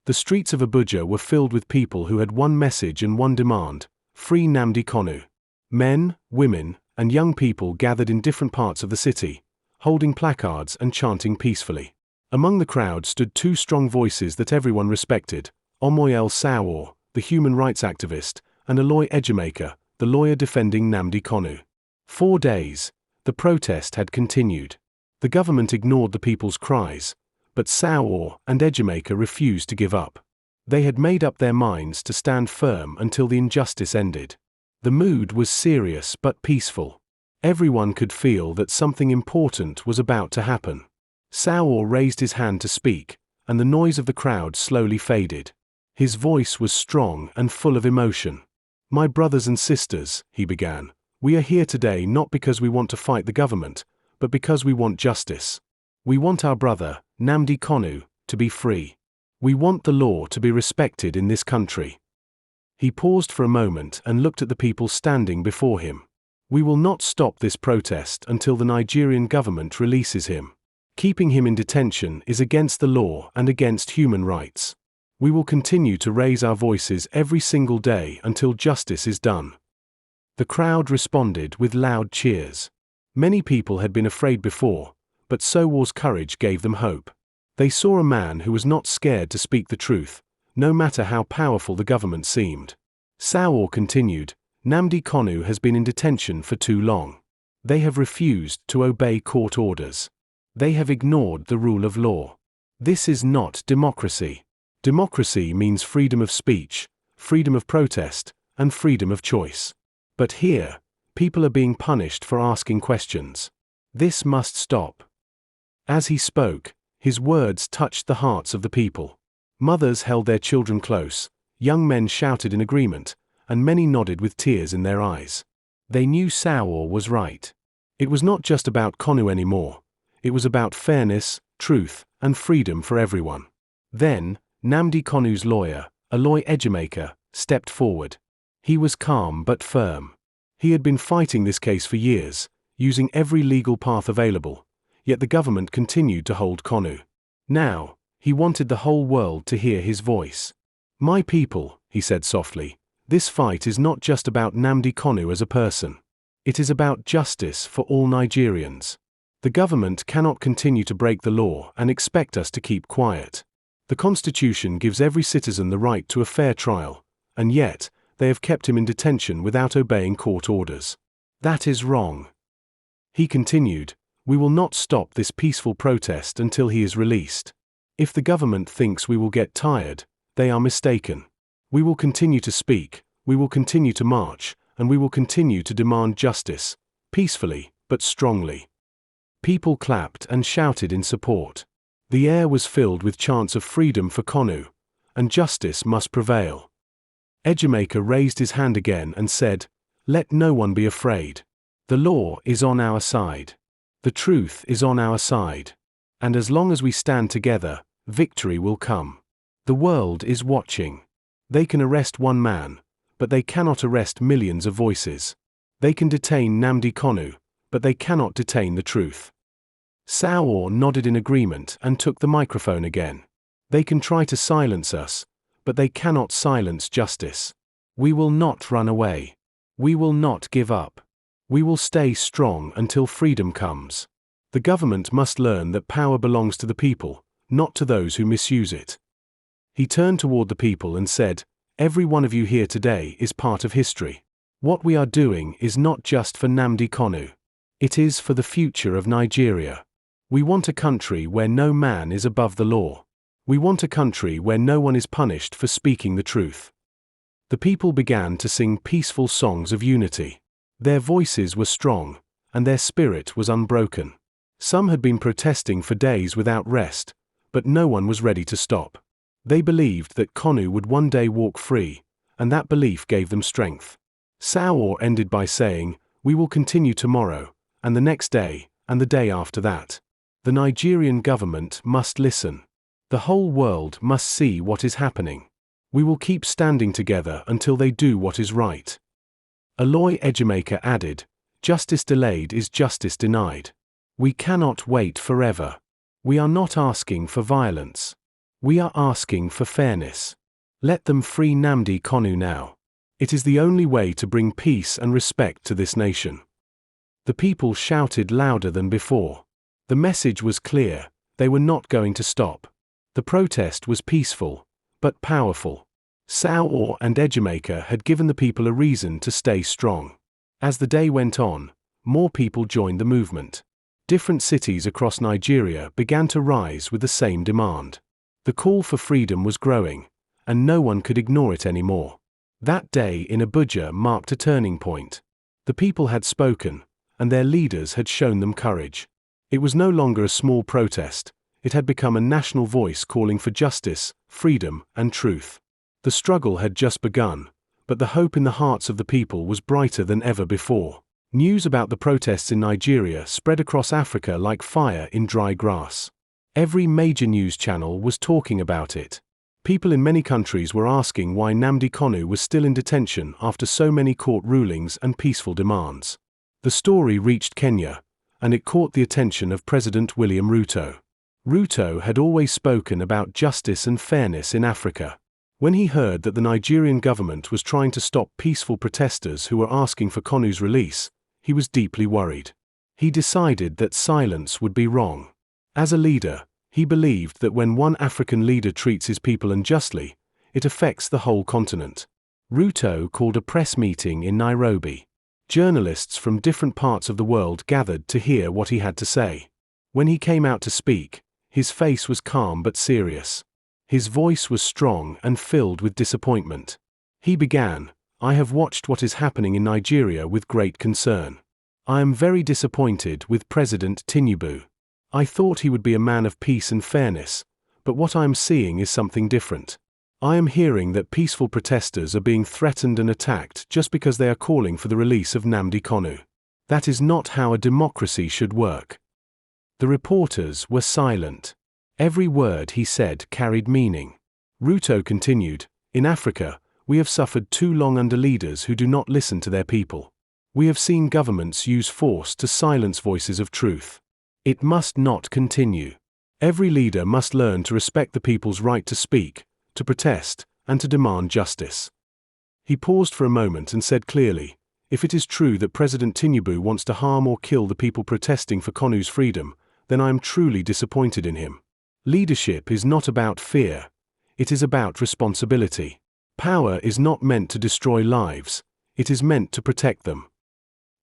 The streets of Abuja were filled with people who had one message and one demand: free Nnamdi Kanu. Men, women, and young people gathered in different parts of the city, holding placards and chanting peacefully. Among the crowd stood two strong voices that everyone respected: Omoyele Sowore, the human rights activist, and Aloy Ejimakor, the lawyer defending Nnamdi Kanu. 4 days, the protest had continued. The government ignored the people's cries, but Sowore and Ejimakor refused to give up. They had made up their minds to stand firm until the injustice ended. The mood was serious but peaceful. Everyone could feel that something important was about to happen. Sowore raised his hand to speak, and the noise of the crowd slowly faded. His voice was strong and full of emotion. "My brothers and sisters," he began, "we are here today not because we want to fight the government, but because we want justice. We want our brother, Nnamdi Kanu, to be free. We want the law to be respected in this country." He paused for a moment and looked at the people standing before him. "We will not stop this protest until the Nigerian government releases him. Keeping him in detention is against the law and against human rights. We will continue to raise our voices every single day until justice is done." The crowd responded with loud cheers. Many people had been afraid before, but Sowore's courage gave them hope. They saw a man who was not scared to speak the truth, no matter how powerful the government seemed. Sowore continued, "Nnamdi Kanu has been in detention for too long. They have refused to obey court orders. They have ignored the rule of law. This is not democracy. Democracy means freedom of speech, freedom of protest, and freedom of choice. But here, people are being punished for asking questions. This must stop." As he spoke, his words touched the hearts of the people. Mothers held their children close, young men shouted in agreement, and many nodded with tears in their eyes. They knew Sowore was right. It was not just about Kanu anymore. It was about fairness, truth, and freedom for everyone. Then, Nnamdi Kanu's lawyer, Aloy Ejimakor, stepped forward. He was calm but firm. He had been fighting this case for years, using every legal path available, yet the government continued to hold Kanu. Now, he wanted the whole world to hear his voice. "My people," he said softly, "this fight is not just about Nnamdi Kanu as a person. It is about justice for all Nigerians. The government cannot continue to break the law and expect us to keep quiet. The Constitution gives every citizen the right to a fair trial, and yet, they have kept him in detention without obeying court orders. That is wrong." He continued, "We will not stop this peaceful protest until he is released. If the government thinks we will get tired, they are mistaken. We will continue to speak, we will continue to march, and we will continue to demand justice, peacefully, but strongly." People clapped and shouted in support. The air was filled with chants of freedom for Kanu, and justice must prevail. Ejimakor raised his hand again and said, "Let no one be afraid. The law is on our side. The truth is on our side. And as long as we stand together, victory will come. The world is watching. They can arrest one man, but they cannot arrest millions of voices. They can detain Nnamdi Kanu, but they cannot detain the truth." Sowore nodded in agreement and took the microphone again. "They can try to silence us, but they cannot silence justice. We will not run away. We will not give up. We will stay strong until freedom comes. The government must learn that power belongs to the people, not to those who misuse it." He turned toward the people and said, "Every one of you here today is part of history. What we are doing is not just for Nnamdi Kanu. It is for the future of Nigeria. We want a country where no man is above the law. We want a country where no one is punished for speaking the truth." The people began to sing peaceful songs of unity. Their voices were strong, and their spirit was unbroken. Some had been protesting for days without rest, but no one was ready to stop. They believed that Kanu would one day walk free, and that belief gave them strength. Sowore ended by saying, "We will continue tomorrow, and the next day, and the day after that. The Nigerian government must listen. The whole world must see what is happening. We will keep standing together until they do what is right." Aloy Ejimakor added, "Justice delayed is justice denied. We cannot wait forever. We are not asking for violence. We are asking for fairness. Let them free Nnamdi Kanu now. It is the only way to bring peace and respect to this nation." The people shouted louder than before. The message was clear: they were not going to stop. The protest was peaceful, but powerful. Sowore and Ejimakor had given the people a reason to stay strong. As the day went on, more people joined the movement. Different cities across Nigeria began to rise with the same demand. The call for freedom was growing, and no one could ignore it anymore. That day in Abuja marked a turning point. The people had spoken, and their leaders had shown them courage. It was no longer a small protest. It had become a national voice calling for justice, freedom, and truth. The struggle had just begun, but the hope in the hearts of the people was brighter than ever before. News about the protests in Nigeria spread across Africa like fire in dry grass. Every major news channel was talking about it. People in many countries were asking why Nnamdi Kanu was still in detention after so many court rulings and peaceful demands. The story reached Kenya, and it caught the attention of President William Ruto. Ruto had always spoken about justice and fairness in Africa. When he heard that the Nigerian government was trying to stop peaceful protesters who were asking for Kanu's release, he was deeply worried. He decided that silence would be wrong. As a leader, he believed that when one African leader treats his people unjustly, it affects the whole continent. Ruto called a press meeting in Nairobi. Journalists from different parts of the world gathered to hear what he had to say. When he came out to speak, his face was calm but serious. His voice was strong and filled with disappointment. He began, "I have watched what is happening in Nigeria with great concern. I am very disappointed with President Tinubu. I thought he would be a man of peace and fairness, but what I am seeing is something different. I am hearing that peaceful protesters are being threatened and attacked just because they are calling for the release of Nnamdi Kanu. That is not how a democracy should work." The reporters were silent. Every word he said carried meaning. Ruto continued, "In Africa, we have suffered too long under leaders who do not listen to their people. We have seen governments use force to silence voices of truth. It must not continue. Every leader must learn to respect the people's right to speak, to protest, and to demand justice." He paused for a moment and said clearly, "If it is true that President Tinubu wants to harm or kill the people protesting for Kanu's freedom, then I am truly disappointed in him. Leadership is not about fear. It is about responsibility. Power is not meant to destroy lives. It is meant to protect them."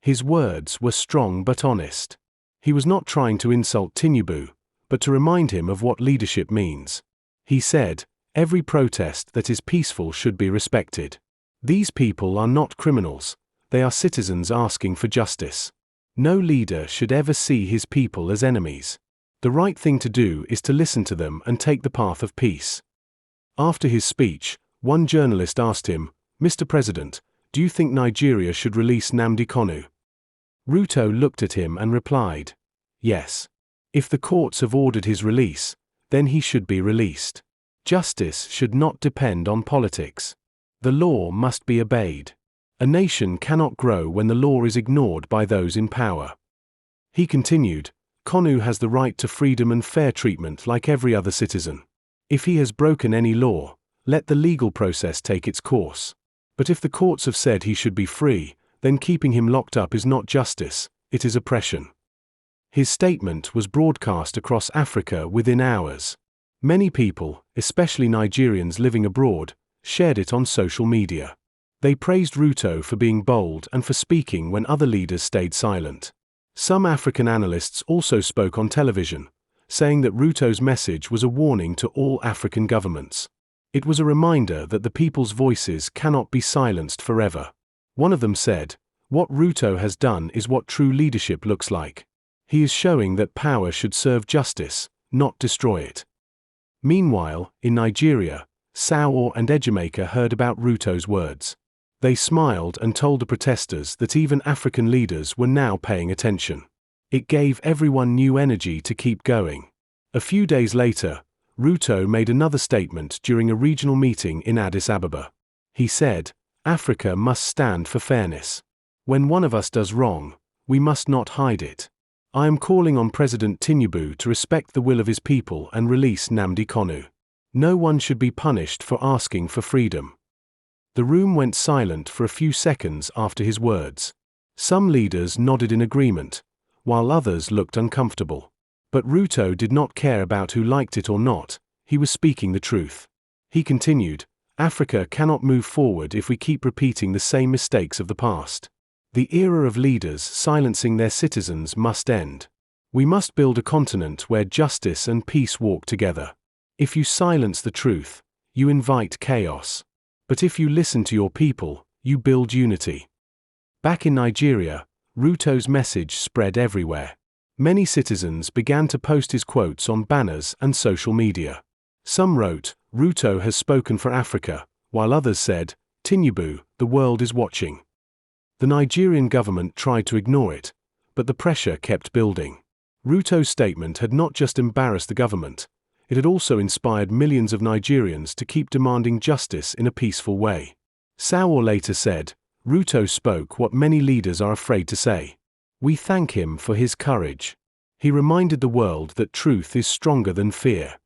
His words were strong but honest. He was not trying to insult Tinubu, but to remind him of what leadership means. He said, "Every protest that is peaceful should be respected. These people are not criminals. They are citizens asking for justice. No leader should ever see his people as enemies. The right thing to do is to listen to them and take the path of peace." After his speech, one journalist asked him, "Mr. President, do you think Nigeria should release Nnamdi Kanu?" Ruto looked at him and replied, "Yes. If the courts have ordered his release, then he should be released. Justice should not depend on politics. The law must be obeyed. A nation cannot grow when the law is ignored by those in power." He continued, "Kanu has the right to freedom and fair treatment like every other citizen. If he has broken any law, let the legal process take its course. But if the courts have said he should be free, then keeping him locked up is not justice, it is oppression." His statement was broadcast across Africa within hours. Many people, especially Nigerians living abroad, shared it on social media. They praised Ruto for being bold and for speaking when other leaders stayed silent. Some African analysts also spoke on television, saying that Ruto's message was a warning to all African governments. It was a reminder that the people's voices cannot be silenced forever. One of them said, "What Ruto has done is what true leadership looks like. He is showing that power should serve justice, not destroy it." Meanwhile, in Nigeria, Sowore and Ejimakor heard about Ruto's words. They smiled and told the protesters that even African leaders were now paying attention. It gave everyone new energy to keep going. A few days later, Ruto made another statement during a regional meeting in Addis Ababa. He said, "Africa must stand for fairness. When one of us does wrong, we must not hide it. I am calling on President Tinubu to respect the will of his people and release Nnamdi Kanu. No one should be punished for asking for freedom. The room went silent for a few seconds after his words. Some leaders nodded in agreement, while others looked uncomfortable. But Ruto did not care about who liked it or not. He was speaking the truth. He continued, "Africa cannot move forward if we keep repeating the same mistakes of the past. The era of leaders silencing their citizens must end. We must build a continent where justice and peace walk together. If you silence the truth, you invite chaos. But if you listen to your people, you build unity." Back in Nigeria, Ruto's message spread everywhere. Many citizens began to post his quotes on banners and social media. Some wrote, "Ruto has spoken for Africa," while others said, "Tinubu, the world is watching." The Nigerian government tried to ignore it, but the pressure kept building. Ruto's statement had not just embarrassed the government, it had also inspired millions of Nigerians to keep demanding justice in a peaceful way. Sowore later said, "Ruto spoke what many leaders are afraid to say. We thank him for his courage. He reminded the world that truth is stronger than fear."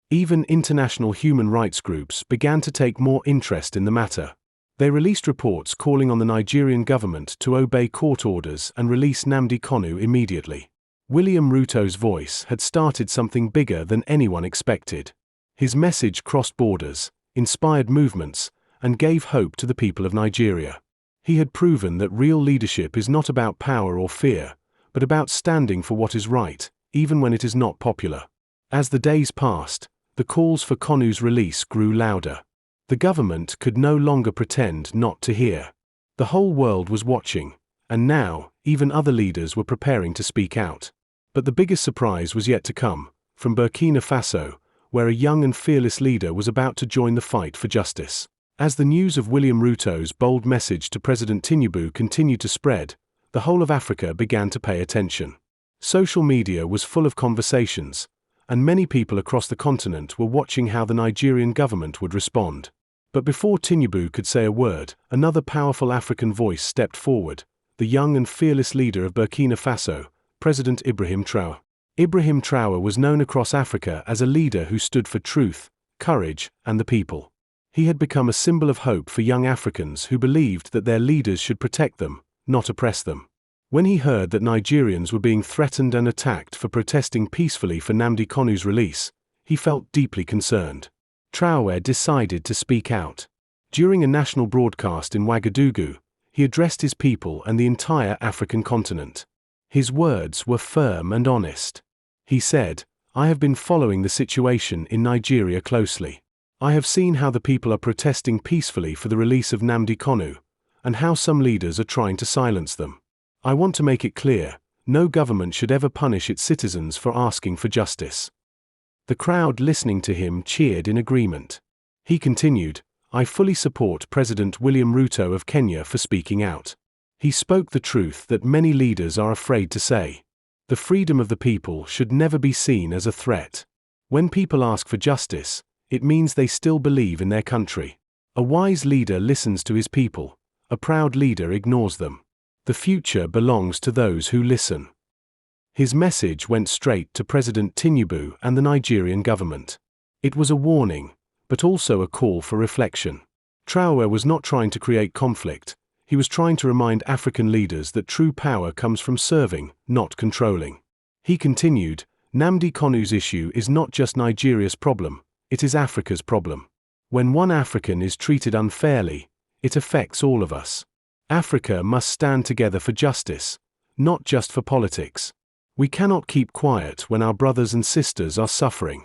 Even international human rights groups began to take more interest in the matter. They released reports calling on the Nigerian government to obey court orders and release Nnamdi Kanu immediately. William Ruto's voice had started something bigger than anyone expected. His message crossed borders, inspired movements, and gave hope to the people of Nigeria. He had proven that real leadership is not about power or fear, but about standing for what is right, even when it is not popular. As the days passed, the calls for Kanu's release grew louder. The government could no longer pretend not to hear. The whole world was watching, and now, even other leaders were preparing to speak out. But the biggest surprise was yet to come, from Burkina Faso, where a young and fearless leader was about to join the fight for justice. As the news of William Ruto's bold message to President Tinubu continued to spread, the whole of Africa began to pay attention. Social media was full of conversations, and many people across the continent were watching how the Nigerian government would respond. But before Tinubu could say a word, another powerful African voice stepped forward, the young and fearless leader of Burkina Faso, President Ibrahim Traore. Ibrahim Traore was known across Africa as a leader who stood for truth, courage, and the people. He had become a symbol of hope for young Africans who believed that their leaders should protect them, not oppress them. When he heard that Nigerians were being threatened and attacked for protesting peacefully for Nnamdi Kanu's release, he felt deeply concerned. Traore decided to speak out. During a national broadcast in Ouagadougou, he addressed his people and the entire African continent. His words were firm and honest. He said, "I have been following the situation in Nigeria closely. I have seen how the people are protesting peacefully for the release of Nnamdi Kanu, and how some leaders are trying to silence them. I want to make it clear, no government should ever punish its citizens for asking for justice." The crowd listening to him cheered in agreement. He continued, "I fully support President William Ruto of Kenya for speaking out. He spoke the truth that many leaders are afraid to say. The freedom of the people should never be seen as a threat. When people ask for justice, it means they still believe in their country. A wise leader listens to his people. A proud leader ignores them. The future belongs to those who listen." His message went straight to President Tinubu and the Nigerian government. It was a warning, but also a call for reflection. Traore was not trying to create conflict. He was trying to remind African leaders that true power comes from serving, not controlling. He continued, "Nnamdi Kanu's issue is not just Nigeria's problem, it is Africa's problem. When one African is treated unfairly, it affects all of us. Africa must stand together for justice, not just for politics. We cannot keep quiet when our brothers and sisters are suffering."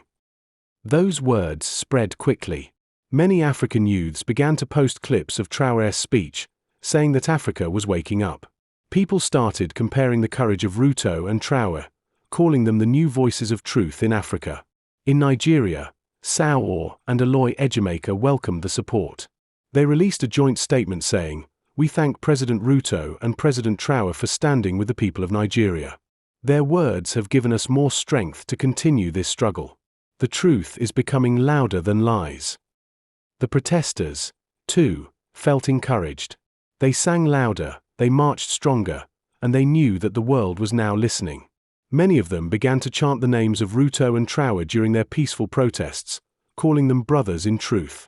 Those words spread quickly. Many African youths began to post clips of Traore's speech, saying that Africa was waking up. People started comparing the courage of Ruto and Traore, calling them the new voices of truth in Africa. In Nigeria, Sowore and Aloy Ejimakor welcomed the support. They released a joint statement saying, "We thank President Ruto and President Traore for standing with the people of Nigeria. Their words have given us more strength to continue this struggle. The truth is becoming louder than lies." The protesters, too, felt encouraged. They sang louder, they marched stronger, and they knew that the world was now listening. Many of them began to chant the names of Ruto and Traore during their peaceful protests, calling them brothers in truth.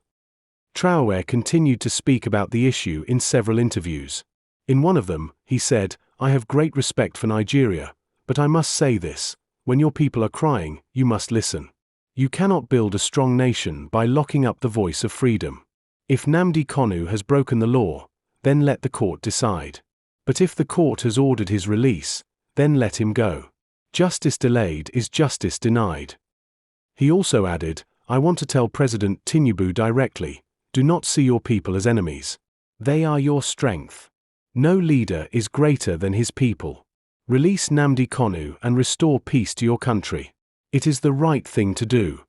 Traore continued to speak about the issue in several interviews. In one of them, he said, "I have great respect for Nigeria, but I must say this, when your people are crying, you must listen. You cannot build a strong nation by locking up the voice of freedom. If Nnamdi Kanu has broken the law, then let the court decide. But if the court has ordered his release, then let him go. Justice delayed is justice denied." He also added, "I want to tell President Tinubu directly, do not see your people as enemies. They are your strength. No leader is greater than his people. Release Nnamdi Kanu and restore peace to your country. It is the right thing to do."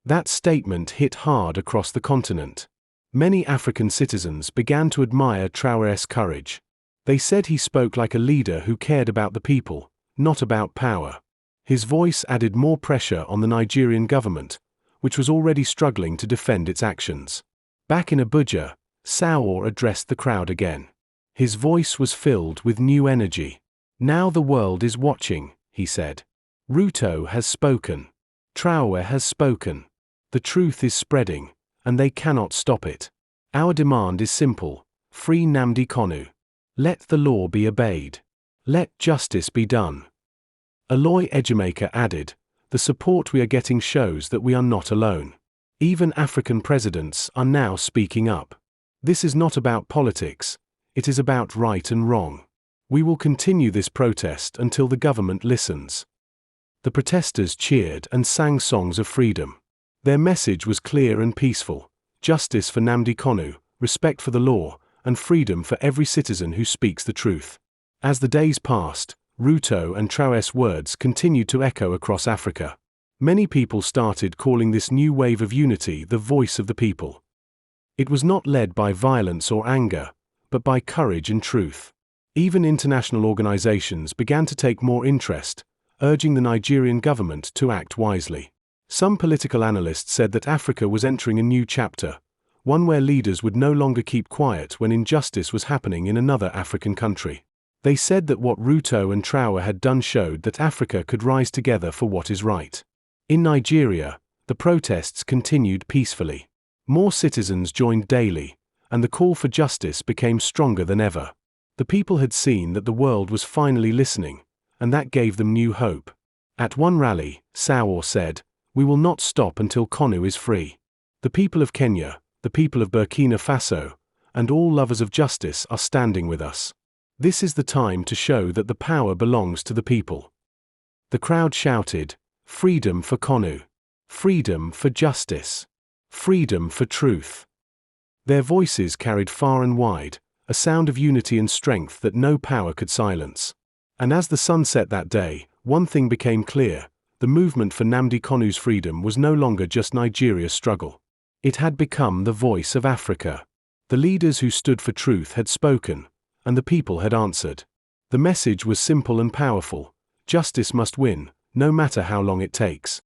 That statement hit hard across the continent. Many African citizens began to admire Traore's courage. They said he spoke like a leader who cared about the people, not about power. His voice added more pressure on the Nigerian government, which was already struggling to defend its actions. Back in Abuja, Sowore addressed the crowd again. His voice was filled with new energy. "Now the world is watching," he said. "Ruto has spoken. Traore has spoken. The truth is spreading, and they cannot stop it. Our demand is simple: free Nnamdi Kanu. Let the law be obeyed. Let justice be done." Aloy Ejimakor added, "The support we are getting shows that we are not alone. Even African presidents are now speaking up. This is not about politics, it is about right and wrong. We will continue this protest until the government listens." The protesters cheered and sang songs of freedom. Their message was clear and peaceful: justice for Nnamdi Kanu, respect for the law, and freedom for every citizen who speaks the truth. As the days passed, Ruto and Traore's words continued to echo across Africa. Many people started calling this new wave of unity the voice of the people. It was not led by violence or anger, but by courage and truth. Even international organizations began to take more interest, urging the Nigerian government to act wisely. Some political analysts said that Africa was entering a new chapter, one where leaders would no longer keep quiet when injustice was happening in another African country. They said that what Ruto and Traore had done showed that Africa could rise together for what is right. In Nigeria, the protests continued peacefully. More citizens joined daily, and the call for justice became stronger than ever. The people had seen that the world was finally listening, and that gave them new hope. At one rally, Sowore said, "We will not stop until Kanu is free. The people of Kenya, the people of Burkina Faso, and all lovers of justice are standing with us. This is the time to show that the power belongs to the people." The crowd shouted, "Freedom for Kanu! Freedom for justice! Freedom for truth!" Their voices carried far and wide, a sound of unity and strength that no power could silence. And as the sun set that day, one thing became clear: the movement for Nnamdi Kanu's freedom was no longer just Nigeria's struggle. It had become the voice of Africa. The leaders who stood for truth had spoken, and the people had answered. The message was simple and powerful: justice must win, no matter how long it takes.